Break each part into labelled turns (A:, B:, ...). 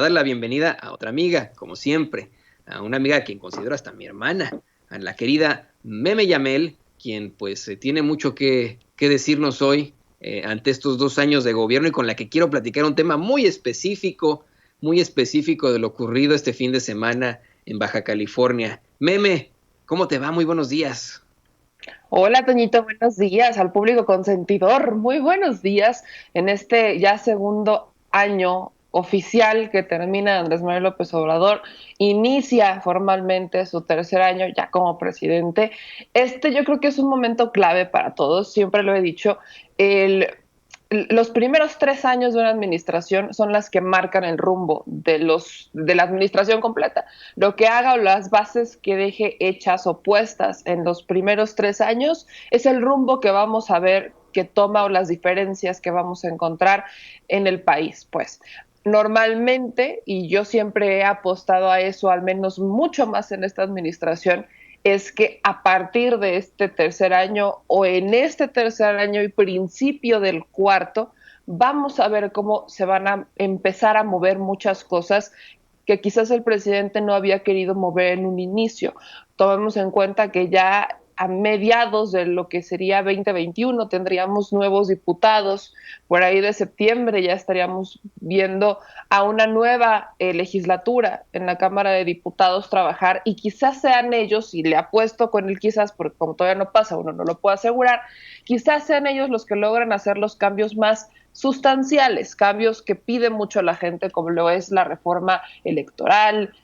A: dar la bienvenida a otra amiga, como siempre, a una amiga a quien considero hasta mi hermana, a la querida Meme Yamel, quien pues tiene mucho que decirnos hoy ante estos 2 años de gobierno y con la que quiero platicar un tema muy específico de lo ocurrido este fin de semana en Baja California. Meme, ¿cómo te va? Muy buenos días.
B: Hola, Toñito, buenos días al público consentidor. Muy buenos días en este ya segundo año oficial que termina Andrés Manuel López Obrador. Inicia formalmente su tercer año ya como presidente. Yo creo que es un momento clave para todos, siempre lo he dicho. El los primeros 3 años de una administración son las que marcan el rumbo de la administración completa. Lo que haga o las bases que deje hechas o puestas en los primeros 3 años es el rumbo que vamos a ver que toma o las diferencias que vamos a encontrar en el país. Pues normalmente, y yo siempre he apostado a eso, al menos mucho más en esta administración, es que a partir de este tercer año o en este tercer año y principio del cuarto, vamos a ver cómo se van a empezar a mover muchas cosas que quizás el presidente no había querido mover en un inicio. Tomemos en cuenta que ya a mediados de lo que sería 2021 tendríamos nuevos diputados, por ahí de septiembre ya estaríamos viendo a una nueva legislatura en la Cámara de Diputados trabajar y quizás sean ellos, y le apuesto con él quizás, porque como todavía no pasa, uno no lo puede asegurar, quizás sean ellos los que logran hacer los cambios más sustanciales, cambios que pide mucho la gente, como lo es la reforma electoral,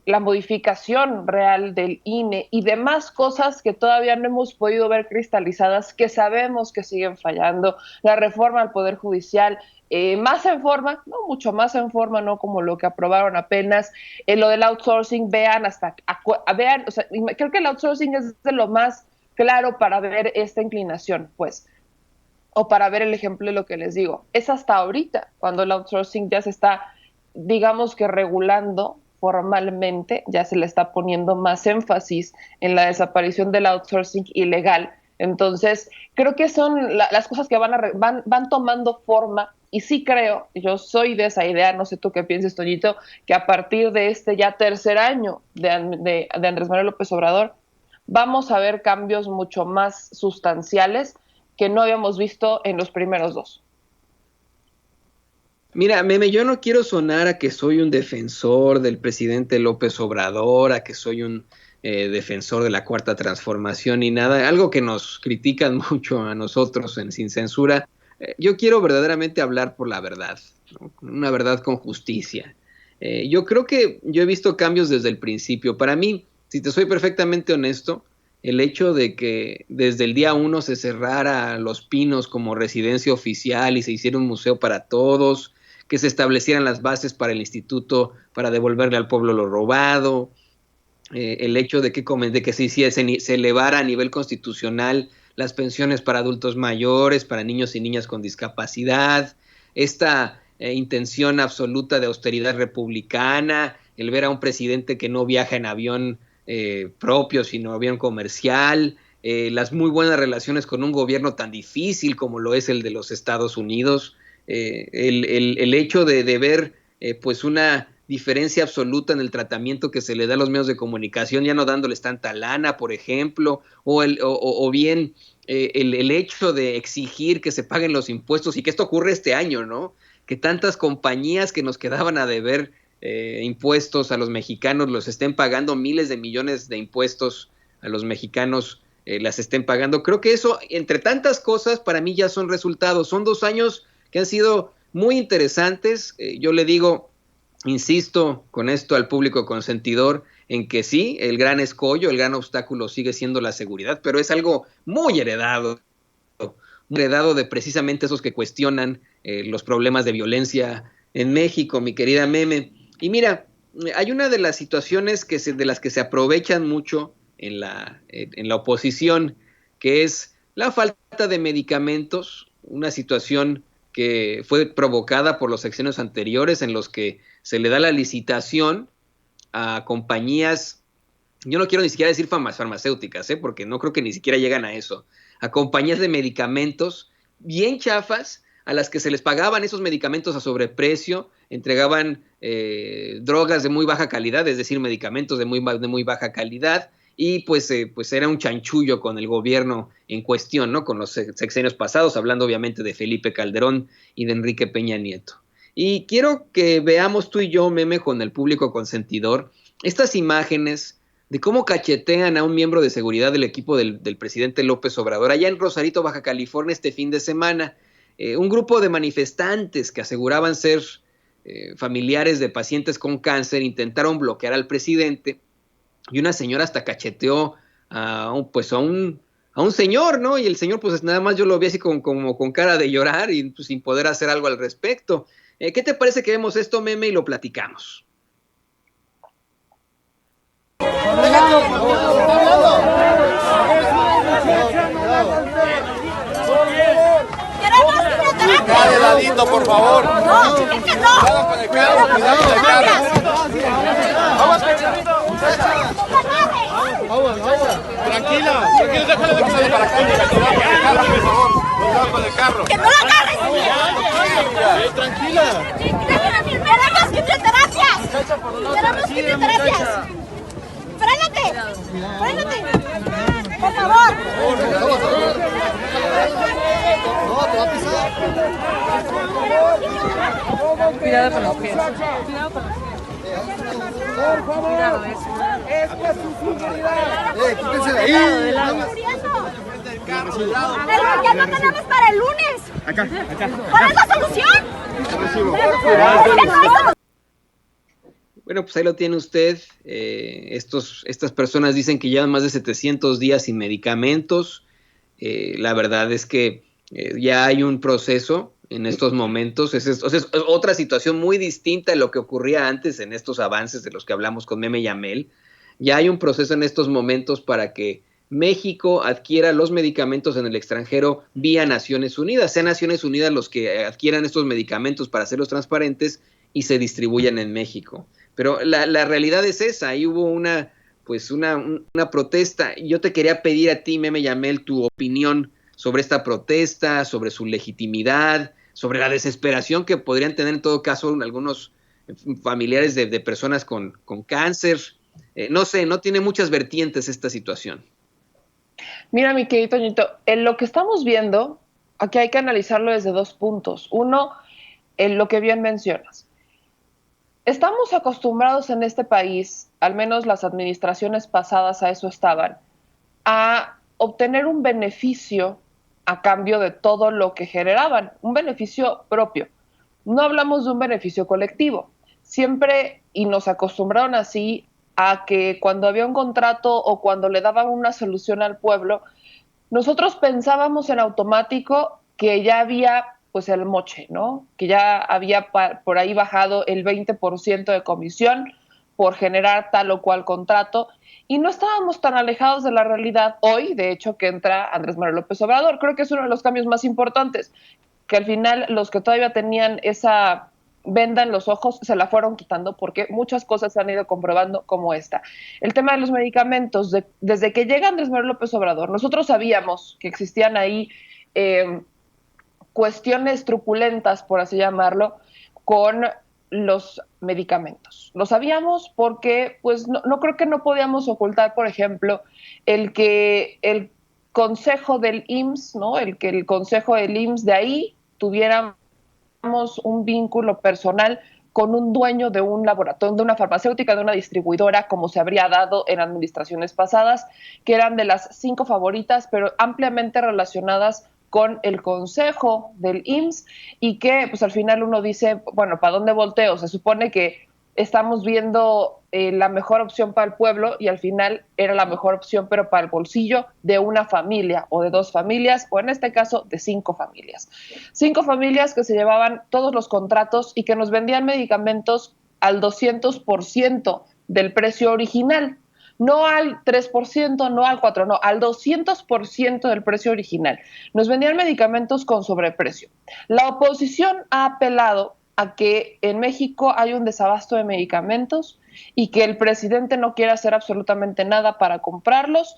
B: la modificación real del INE y demás cosas que todavía no hemos podido ver cristalizadas, que sabemos que siguen fallando, la reforma al Poder Judicial, más en forma, no mucho más en forma, no como lo que aprobaron apenas, lo del outsourcing, vean, o sea, creo que el outsourcing es de lo más claro para ver esta inclinación, pues, o para ver el ejemplo de lo que les digo. Es hasta ahorita cuando el outsourcing ya se está, digamos que regulando formalmente, ya se le está poniendo más énfasis en la desaparición del outsourcing ilegal. Entonces, creo que son las cosas que van tomando forma y sí creo, yo soy de esa idea, no sé tú qué pienses, Toñito, que a partir de este ya tercer año de Andrés Manuel López Obrador, vamos a ver cambios mucho más sustanciales que no habíamos visto en los primeros dos.
A: Mira, Meme, yo no quiero sonar a que soy un defensor del presidente López Obrador, a que soy un defensor de la cuarta transformación ni nada, algo que nos critican mucho a nosotros en Sin Censura. Yo quiero verdaderamente hablar por la verdad, ¿no? Una verdad con justicia. Yo creo que yo he visto cambios desde el principio. Para mí, si te soy perfectamente honesto, el hecho de que desde el día uno se cerrara Los Pinos como residencia oficial y se hiciera un museo para todos, que se establecieran las bases para el instituto para devolverle al pueblo lo robado, el hecho de que se elevara a nivel constitucional las pensiones para adultos mayores, para niños y niñas con discapacidad, esta intención absoluta de austeridad republicana, el ver a un presidente que no viaja en avión propio, sino avión comercial, las muy buenas relaciones con un gobierno tan difícil como lo es el de los Estados Unidos, el hecho de ver pues una diferencia absoluta en el tratamiento que se le da a los medios de comunicación, ya no dándoles tanta lana, por ejemplo, o bien el hecho de exigir que se paguen los impuestos y que esto ocurre este año, ¿no? Que tantas compañías que nos quedaban a deber impuestos a los mexicanos los estén pagando miles de millones de impuestos a los mexicanos las estén pagando. Creo que eso, entre tantas cosas, para mí ya son resultados. Son 2 años que han sido muy interesantes. Yo le digo, insisto con esto al público consentidor, en que sí, el gran escollo, el gran obstáculo sigue siendo la seguridad, pero es algo muy heredado de precisamente esos que cuestionan los problemas de violencia en México, mi querida Meme. Y mira, hay una de las situaciones de las que se aprovechan mucho en la oposición, que es la falta de medicamentos, una situación que fue provocada por los sexenios anteriores en los que se le da la licitación a compañías, yo no quiero ni siquiera decir farmacéuticas, porque no creo que ni siquiera llegan a eso, a compañías de medicamentos bien chafas, a las que se les pagaban esos medicamentos a sobreprecio, entregaban drogas de muy baja calidad, es decir, medicamentos de muy baja calidad, y pues era un chanchullo con el gobierno en cuestión, ¿no? Con los sexenios pasados, hablando obviamente de Felipe Calderón y de Enrique Peña Nieto. Y quiero que veamos tú y yo, Meme, con el público consentidor, estas imágenes de cómo cachetean a un miembro de seguridad del equipo del presidente López Obrador allá en Rosarito, Baja California, este fin de semana. Un grupo de manifestantes que aseguraban ser familiares de pacientes con cáncer intentaron bloquear al presidente, y una señora hasta cacheteó a un señor, ¿no? Y el señor, pues nada más yo lo vi así como con cara de llorar y pues, sin poder hacer algo al respecto. ¿Qué te parece que vemos esto, Meme, y lo platicamos?
C: Acá de ladito, por favor. No, es que no. Cuidado con el carro, cuidado con el carro. Tranquila, déjale de que sale para acá. Cuidado con el carro, por favor. Cuidado con el carro. Que no lo agarres. Tranquila. Tenemos quimioterapias. Tenemos quimioterapias. Frénate. Por favor.
D: No, te va a pisar.
B: Cuidado con los pies.
D: Por favor. Esto es su seguridad. Quítense de ahí.
C: Ya no tenemos para el lunes. Acá. ¿Cuál es la solución?
A: Bueno, pues ahí lo tiene usted. Estas personas dicen que llevan más de 700 días sin medicamentos. La verdad es que ya hay un proceso en estos momentos. Es otra situación muy distinta a lo que ocurría antes en estos avances de los que hablamos con Meme y Amel. Ya hay un proceso en estos momentos para que México adquiera los medicamentos en el extranjero vía Naciones Unidas. Sean Naciones Unidas los que adquieran estos medicamentos para hacerlos transparentes y se distribuyan en México. Pero la realidad es esa. Ahí hubo una protesta. Yo te quería pedir a ti, Meme y Amel, tu opinión sobre esta protesta, sobre su legitimidad, sobre la desesperación que podrían tener en todo caso algunos familiares de personas con cáncer. No sé, no tiene muchas vertientes esta situación.
B: Mira, mi querido Toñito, en lo que estamos viendo, aquí hay que analizarlo desde dos puntos. Uno, en lo que bien mencionas. Estamos acostumbrados en este país, al menos las administraciones pasadas a eso estaban, a obtener un beneficio a cambio de todo lo que generaban, un beneficio propio. No hablamos de un beneficio colectivo. Siempre, y nos acostumbraron así, a que cuando había un contrato o cuando le daban una solución al pueblo, nosotros pensábamos en automático que ya había pues el moche, ¿no? Que ya había por ahí bajado el 20% de comisión por generar tal o cual contrato, y no estábamos tan alejados de la realidad hoy, de hecho, que entra Andrés Manuel López Obrador. Creo que es uno de los cambios más importantes, que al final los que todavía tenían esa venda en los ojos se la fueron quitando, porque muchas cosas se han ido comprobando como esta. El tema de los medicamentos, desde que llega Andrés Manuel López Obrador, nosotros sabíamos que existían ahí cuestiones truculentas, por así llamarlo, con los medicamentos. Lo sabíamos porque pues no creo que no podíamos ocultar, por ejemplo, el que el consejo del IMSS, ¿no? El que el consejo del IMSS de ahí tuviéramos un vínculo personal con un dueño de un laboratorio, de una farmacéutica, de una distribuidora, como se habría dado en administraciones pasadas, que eran de las 5 favoritas, pero ampliamente relacionadas con el consejo del IMSS, y que pues al final uno dice, bueno, ¿para dónde volteo? Se supone que estamos viendo la mejor opción para el pueblo, y al final era la mejor opción, pero para el bolsillo de una familia o de 2 familias, o en este caso de 5 familias. 5 familias que se llevaban todos los contratos y que nos vendían medicamentos al 200% del precio original. No al 3%, no al 4%, no, al 200% del precio original. Nos vendían medicamentos con sobreprecio. La oposición ha apelado a que en México hay un desabasto de medicamentos y que el presidente no quiere hacer absolutamente nada para comprarlos.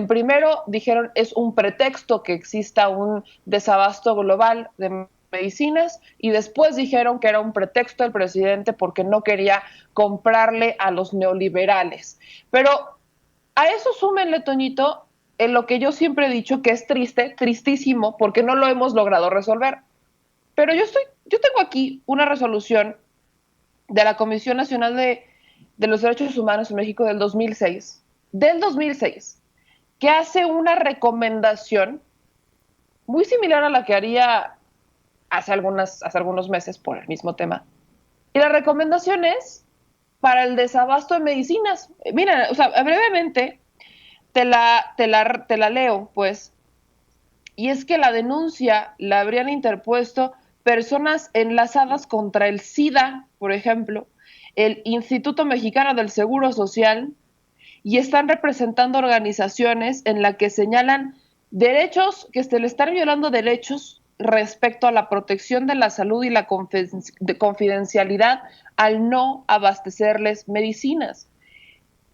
B: Primero dijeron es un pretexto que exista un desabasto global de medicinas y después dijeron que era un pretexto del presidente porque no quería comprarle a los neoliberales. Pero a eso súmenle, Toñito, en lo que yo siempre he dicho que es triste, tristísimo, porque no lo hemos logrado resolver. Pero yo tengo aquí una resolución de la Comisión Nacional de los Derechos Humanos en México del 2006, que hace una recomendación muy similar a la que haría hace algunos meses por el mismo tema. Y la recomendación es para el desabasto de medicinas. Mira, o sea, brevemente te la leo, pues. Y es que la denuncia la habrían interpuesto personas enlazadas contra el SIDA, por ejemplo, el Instituto Mexicano del Seguro Social, y están representando organizaciones en las que señalan derechos, que se le están violando derechos respecto a la protección de la salud y la confidencialidad al no abastecerles medicinas.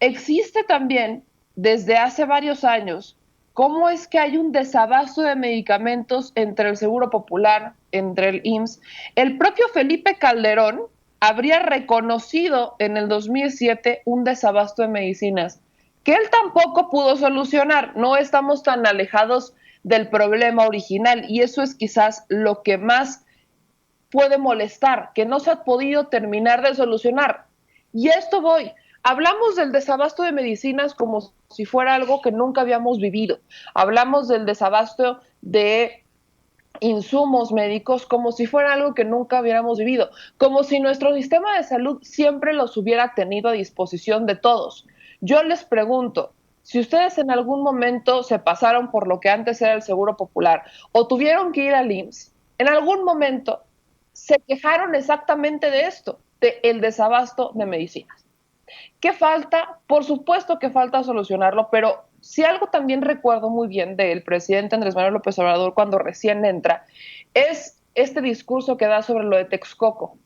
B: Existe también desde hace varios años cómo es que hay un desabasto de medicamentos entre el Seguro Popular, entre el IMSS. El propio Felipe Calderón habría reconocido en el 2007 un desabasto de medicinas que él tampoco pudo solucionar. No estamos tan alejados del problema original y eso es quizás lo que más puede molestar, que no se ha podido terminar de solucionar. Y a esto voy. Hablamos del desabasto de medicinas como si fuera algo que nunca habíamos vivido. Hablamos del desabasto de insumos médicos como si fuera algo que nunca hubiéramos vivido, como si nuestro sistema de salud siempre los hubiera tenido a disposición de todos. Yo les pregunto, si ustedes en algún momento se pasaron por lo que antes era el Seguro Popular o tuvieron que ir al IMSS, en algún momento se quejaron exactamente de esto, del desabasto de medicinas. ¿Qué falta? Por supuesto que falta solucionarlo, pero si algo también recuerdo muy bien del presidente Andrés Manuel López Obrador cuando recién entra, es este discurso que da sobre lo de Texcoco,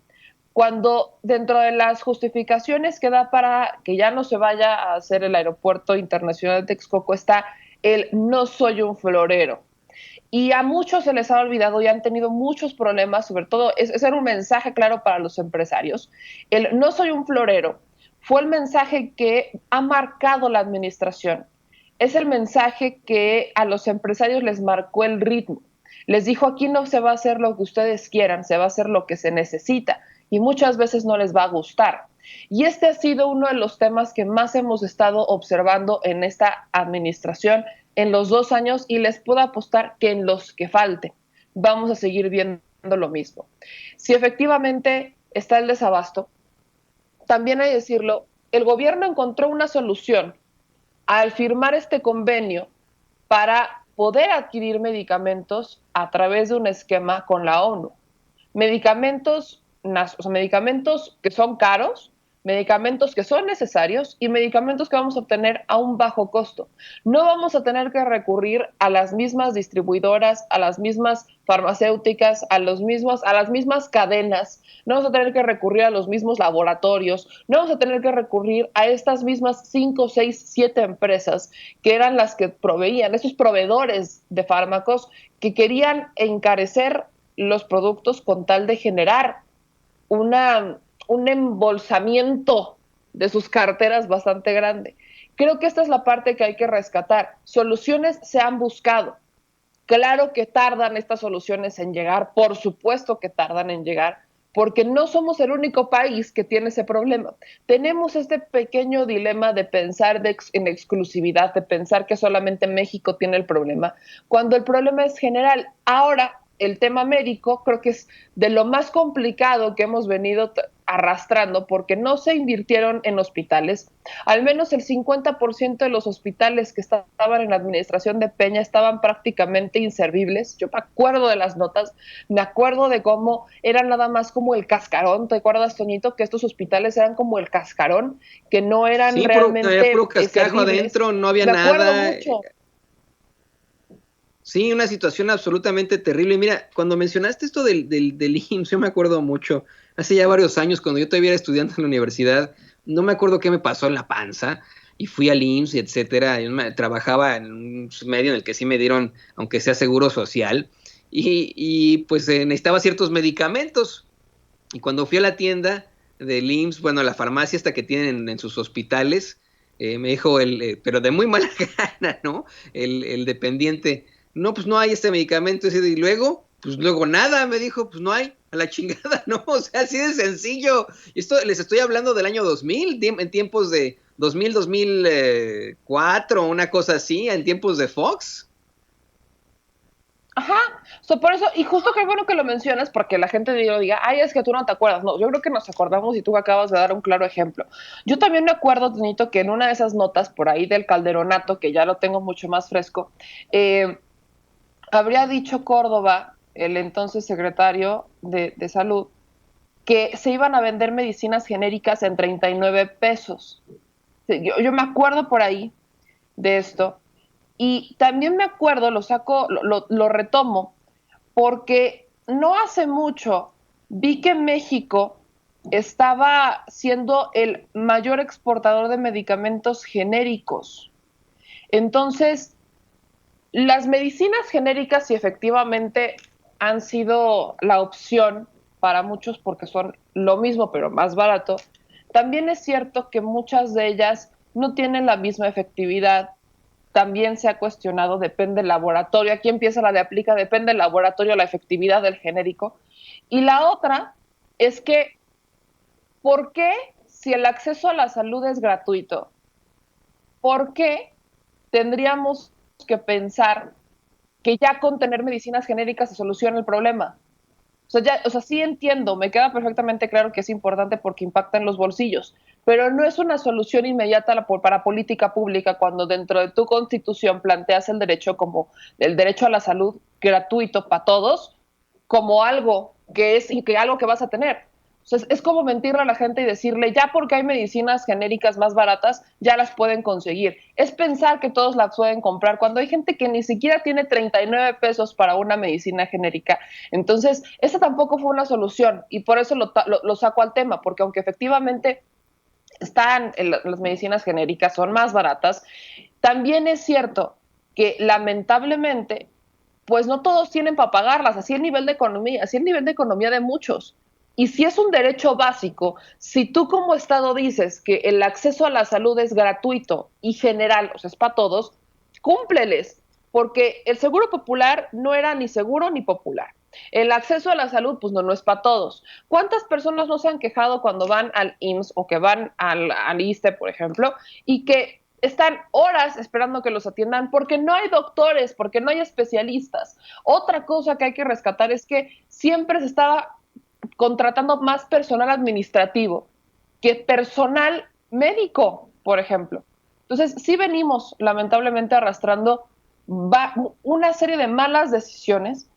B: cuando dentro de las justificaciones que da para que ya no se vaya a hacer el aeropuerto internacional de Texcoco está el no soy un florero. Y a muchos se les ha olvidado y han tenido muchos problemas, sobre todo, ese era un mensaje claro para los empresarios. El no soy un florero fue el mensaje que ha marcado la administración. Es el mensaje que a los empresarios les marcó el ritmo. Les dijo, aquí no se va a hacer lo que ustedes quieran, se va a hacer lo que se necesita. Y muchas veces no les va a gustar. Y este ha sido uno de los temas que más hemos estado observando en esta administración en los 2 años y les puedo apostar que en los que falten vamos a seguir viendo lo mismo. Si efectivamente está el desabasto, también hay que decirlo, el gobierno encontró una solución al firmar este convenio para poder adquirir medicamentos a través de un esquema con la ONU. Medicamentos que son caros, medicamentos que son necesarios y medicamentos que vamos a obtener a un bajo costo. No vamos a tener que recurrir a las mismas distribuidoras, a las mismas farmacéuticas, a las mismas cadenas, no vamos a tener que recurrir a los mismos laboratorios, no vamos a tener que recurrir a estas mismas 5, 6, 7 empresas que eran las que proveían, esos proveedores de fármacos que querían encarecer los productos con tal de generar un embolsamiento de sus carteras bastante grande. Creo que esta es la parte que hay que rescatar. Soluciones se han buscado. Claro que tardan estas soluciones en llegar, por supuesto que tardan en llegar, porque no somos el único país que tiene ese problema. Tenemos este pequeño dilema de pensar en exclusividad, de pensar que solamente México tiene el problema, cuando el problema es general. Ahora, el tema médico creo que es de lo más complicado que hemos venido arrastrando porque no se invirtieron en hospitales. Al menos el 50% de los hospitales que estaban en la administración de Peña estaban prácticamente inservibles. Yo me acuerdo de las notas, me acuerdo de cómo eran nada más como el cascarón. ¿Te acuerdas, Toñito, que estos hospitales eran como el cascarón, que no eran realmente
A: puro cascajo adentro, no había nada.
B: Me acuerdo mucho.
A: Sí, una situación absolutamente terrible. Y mira, cuando mencionaste esto del IMSS, yo me acuerdo mucho, hace ya varios años, cuando yo todavía era estudiante en la universidad, no me acuerdo qué me pasó en la panza, y fui al IMSS, etcétera. Yo trabajaba en un medio en el que sí me dieron, aunque sea seguro social, y pues necesitaba ciertos medicamentos. Y cuando fui a la tienda del IMSS, bueno, a la farmacia esta que tienen en sus hospitales, me dijo pero de muy mala gana, ¿no? El dependiente, no, pues no hay este medicamento, y luego, pues luego nada, me dijo, pues no hay, a la chingada, ¿no? O sea, así de sencillo. Y esto les estoy hablando del año 2000, en tiempos de 2004, una cosa así, en tiempos de Fox.
B: Ajá, por eso, y justo que bueno que lo mencionas, porque la gente diga, ay, es que tú no te acuerdas. No, yo creo que nos acordamos y tú acabas de dar un claro ejemplo. Yo también me acuerdo, Tonito, que en una de esas notas por ahí del Calderonato, que ya lo tengo mucho más fresco, habría dicho Córdoba, el entonces secretario de Salud, que se iban a vender medicinas genéricas en 39 pesos. Yo me acuerdo por ahí de esto. Y también me acuerdo, lo retomo, porque no hace mucho vi que México estaba siendo el mayor exportador de medicamentos genéricos. Entonces, las medicinas genéricas sí efectivamente han sido la opción para muchos porque son lo mismo pero más barato. También es cierto que muchas de ellas no tienen la misma efectividad. También se ha cuestionado, depende del laboratorio. Aquí empieza la de aplica, depende del laboratorio la efectividad del genérico. Y la otra es que, ¿por qué si el acceso a la salud es gratuito? ¿Por qué tendríamos que pensar que ya con tener medicinas genéricas se soluciona el problema? O sea, sí entiendo, me queda perfectamente claro que es importante porque impacta en los bolsillos, pero no es una solución inmediata para política pública cuando dentro de tu constitución planteas el derecho a la salud gratuito para todos como algo que es y que algo que vas a tener. O sea, es como mentirle a la gente y decirle, ya porque hay medicinas genéricas más baratas, ya las pueden conseguir. Es pensar que todos las pueden comprar cuando hay gente que ni siquiera tiene 39 pesos para una medicina genérica. Entonces, esa tampoco fue una solución y por eso lo saco al tema, porque aunque efectivamente las medicinas genéricas son más baratas, también es cierto que lamentablemente, pues no todos tienen para pagarlas, así el nivel de economía de muchos. Y si es un derecho básico, si tú como Estado dices que el acceso a la salud es gratuito y general, o sea, es para todos, cúmpleles, porque el seguro popular no era ni seguro ni popular. El acceso a la salud, pues no es para todos. ¿Cuántas personas no se han quejado cuando van al IMSS o que van al ISSSTE, por ejemplo, y que están horas esperando que los atiendan porque no hay doctores, porque no hay especialistas? Otra cosa que hay que rescatar es que siempre se estaba contratando más personal administrativo que personal médico, por ejemplo. Entonces, sí venimos lamentablemente arrastrando una serie de malas decisiones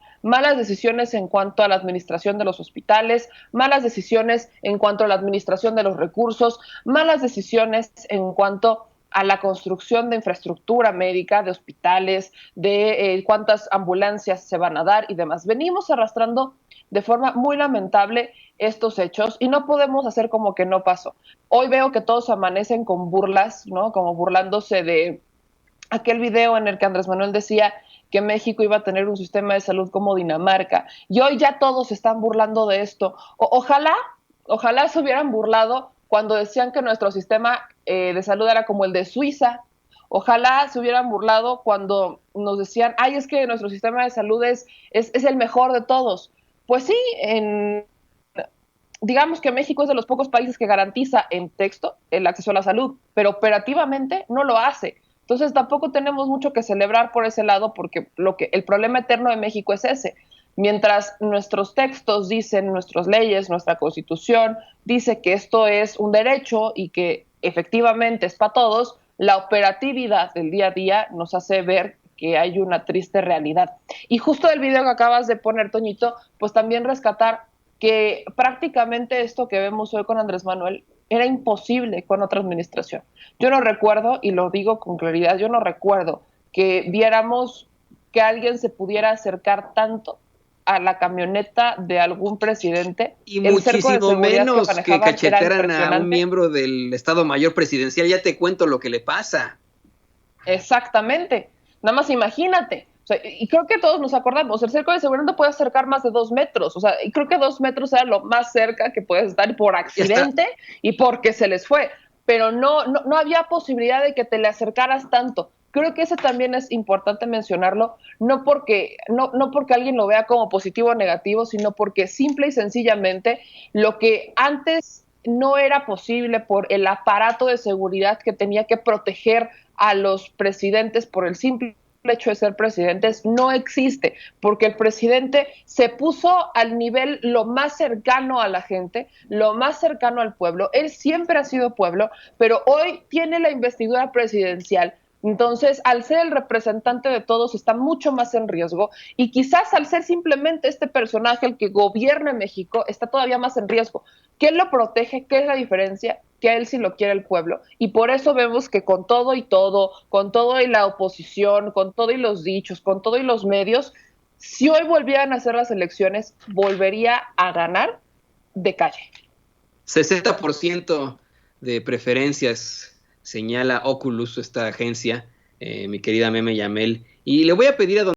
B: en cuanto a la administración de los hospitales, malas decisiones en cuanto a la administración de los recursos, malas decisiones en cuanto a la construcción de infraestructura médica, de hospitales, de cuántas ambulancias se van a dar y demás. Venimos arrastrando de forma muy lamentable estos hechos y no podemos hacer como que no pasó. Hoy veo que todos amanecen con burlas, ¿no? Como burlándose de aquel video en el que Andrés Manuel decía que México iba a tener un sistema de salud como Dinamarca. Y hoy ya todos se están burlando de esto. Ojalá se hubieran burlado cuando decían que nuestro sistema de salud era como el de Suiza. Ojalá se hubieran burlado cuando nos decían, ay, es que nuestro sistema de salud es el mejor de todos. Pues sí, digamos que México es de los pocos países que garantiza en texto el acceso a la salud, pero operativamente no lo hace. Entonces tampoco tenemos mucho que celebrar por ese lado porque el problema eterno de México es ese. Mientras nuestros textos dicen, nuestras leyes, nuestra constitución dice que esto es un derecho y que efectivamente es para todos, la operatividad del día a día nos hace ver que hay una triste realidad. Y justo del video que acabas de poner, Toñito, pues también rescatar que prácticamente esto que vemos hoy con Andrés Manuel era imposible con otra administración. Yo no recuerdo, y lo digo con claridad, yo no recuerdo que viéramos que alguien se pudiera acercar tanto a la camioneta de algún presidente.
A: Y muchísimo menos que cachetearan a un miembro del Estado Mayor Presidencial. Ya te cuento lo que le pasa.
B: Exactamente. Nada más imagínate. O sea, y creo que todos nos acordamos, el cerco de seguridad no puede acercar más de 2 metros, o sea, y creo que 2 metros era lo más cerca que puedes estar por accidente y porque se les fue, pero no había posibilidad de que te le acercaras tanto. Creo que eso también es importante mencionarlo, no porque alguien lo vea como positivo o negativo, sino porque simple y sencillamente lo que antes no era posible por el aparato de seguridad que tenía que proteger a los presidentes por el simple hecho de ser presidentes no existe, porque el presidente se puso al nivel lo más cercano a la gente, lo más cercano al pueblo. Él siempre ha sido pueblo, pero hoy tiene la investidura presidencial. Entonces, al ser el representante de todos, está mucho más en riesgo y quizás al ser simplemente este personaje el que gobierne México, está todavía más en riesgo. ¿Qué lo protege? ¿Qué es la diferencia? Que a él sí lo quiere el pueblo. Y por eso vemos que con todo, con todo y la oposición, con todo y los dichos, con todo y los medios, si hoy volvieran a hacer las elecciones, volvería a ganar de calle.
A: 60% de preferencias señala Oculus, esta agencia, mi querida Meme Yamel. Y le voy a pedir a don